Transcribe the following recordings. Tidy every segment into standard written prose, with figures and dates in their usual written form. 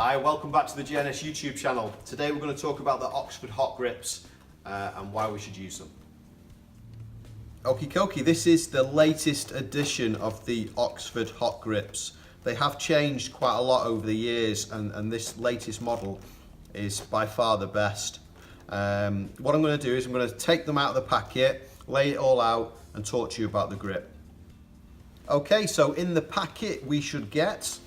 Hi, welcome back to the GNS YouTube channel. Today we're going to talk about the Oxford HotGrips and why we should use them. Okie dokie, this is the latest edition of the Oxford HotGrips. They have changed quite a lot over the years and this latest model is by far the best. What I'm going to do is I'm going to take them out of the packet, lay it all out and talk to you about the grip. Okay, so in the packet we should get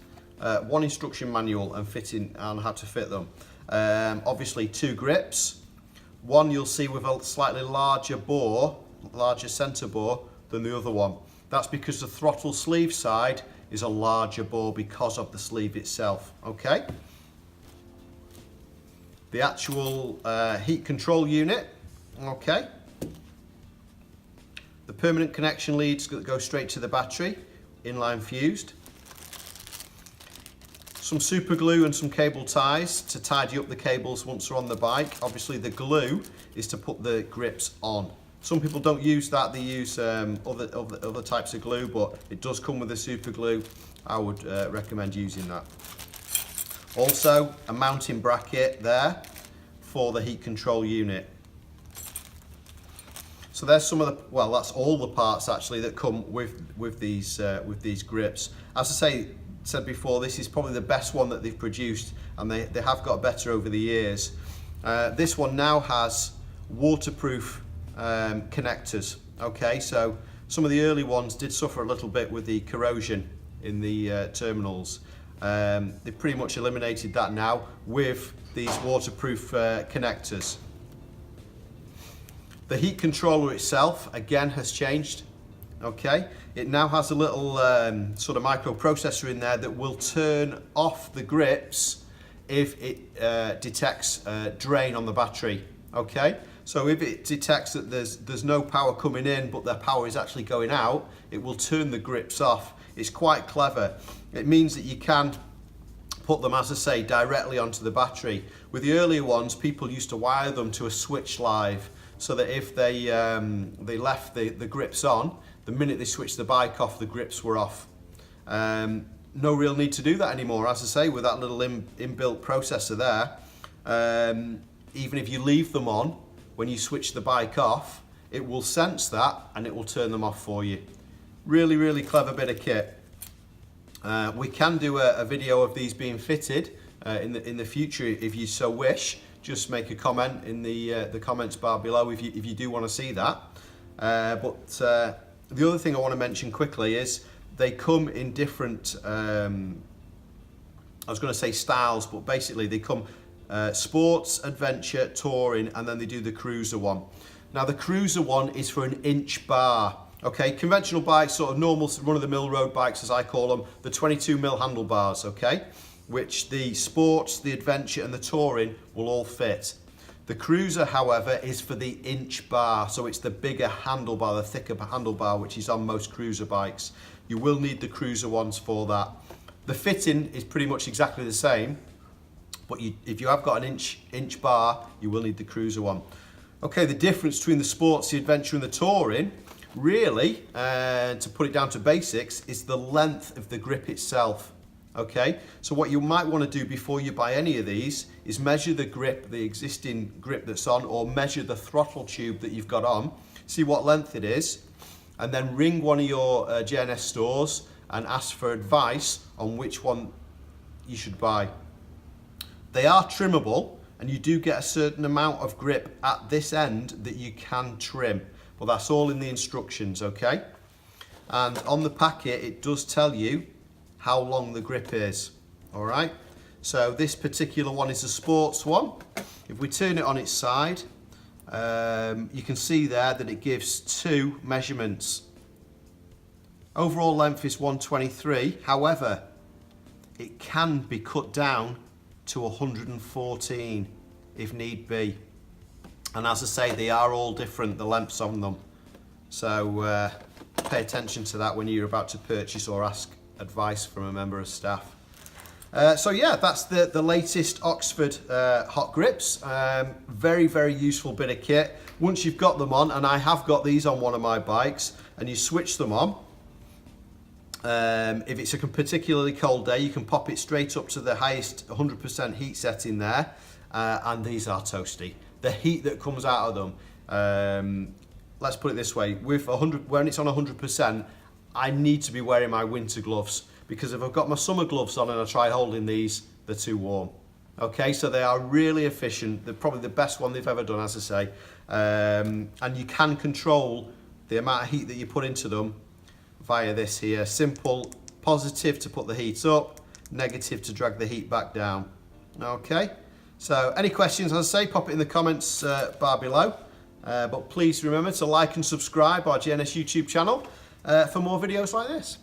one instruction manual and fitting on how to fit them. Obviously 2 grips. One you'll see with a slightly larger bore, larger centre bore than the other one. That's because the throttle sleeve side is a larger bore because of the sleeve itself. Okay. The actual heat control unit. Okay. The permanent connection leads that go straight to the battery, inline fused. Some super glue and some cable ties to tidy up the cables once they're on the bike. Obviously the glue is to put the grips on. Some people don't use that, they use other types of glue, but it does come with a super glue. I would recommend using that. Also a mounting bracket there for the heat control unit. So there's some of the, well, that's all the parts actually that come with these grips. As I said before, this is probably the best one that they've produced, and they have got better over the years. This one now has waterproof connectors. Okay, so some of the early ones did suffer a little bit with the corrosion in the terminals. They've pretty much eliminated that now with these waterproof connectors. The heat controller itself again has changed. Okay, it now has a little sort of microprocessor in there that will turn off the grips if it detects drain on the battery. Okay, so if it detects that there's no power coming in but the power is actually going out, it will turn the grips off. It's quite clever. It means that you can put them, as I say, directly onto the battery. With the earlier ones, people used to wire them to a switch live, so that if they left the grips on, the minute they switched the bike off, the grips were off. No real need to do that anymore, as I say, with that little inbuilt processor there. Even if you leave them on, when you switch the bike off, it will sense that and it will turn them off for you. Really, really clever bit of kit. We can do a video of these being fitted in the future if you so wish. Just make a comment in the comments bar below if you do want to see that. The other thing I want to mention quickly is they come in different, I was going to say styles, but basically they come sports, adventure, touring, and then they do the cruiser one. Now the cruiser one is for an inch bar. Okay, conventional bikes, sort of normal run-of-the-mill road bikes as I call them, the 22mm handlebars, okay? Which the sports, the adventure and the touring will all fit. The cruiser, however, is for the inch bar, so it's the bigger handlebar, the thicker handlebar, which is on most cruiser bikes. You will need the cruiser ones for that. The fitting is pretty much exactly the same, but if you have got an inch bar, you will need the cruiser one. Okay, the difference between the sports, the adventure and the touring, really, to put it down to basics, is the length of the grip itself. Okay, so what you might want to do before you buy any of these is measure the grip, the existing grip that's on, or measure the throttle tube that you've got on, see what length it is, and then ring one of your GNS stores and ask for advice on which one you should buy. They are trimmable and you do get a certain amount of grip at this end that you can trim, but that's all in the instructions, okay? And on the packet it does tell you how long the grip is. All right, so this particular one is a sports one. If we turn it on its side, you can see there that it gives 2 measurements. Overall length is 123, however, it can be cut down to 114 if need be. And as I say, they are all different, the lengths on them. So pay attention to that when you're about to purchase or ask advice from a member of staff. So yeah, that's the latest Oxford HotGrips. Very, very useful bit of kit. Once you've got them on, and I have got these on one of my bikes, and you switch them on, If it's a particularly cold day, you can pop it straight up to the highest 100% heat setting there, and these are toasty. The heat that comes out of them, let's put it this way, with 100, when it's on 100%, I need to be wearing my winter gloves, because if I've got my summer gloves on and I try holding these, they're too warm. Okay, so they are really efficient. They're probably the best one they've ever done, as I say. And you can control the amount of heat that you put into them via this here. Simple, positive to put the heat up, negative to drag the heat back down. Okay, so any questions, as I say, pop it in the comments bar below. But please remember to like and subscribe our GNS YouTube channel for more videos like this.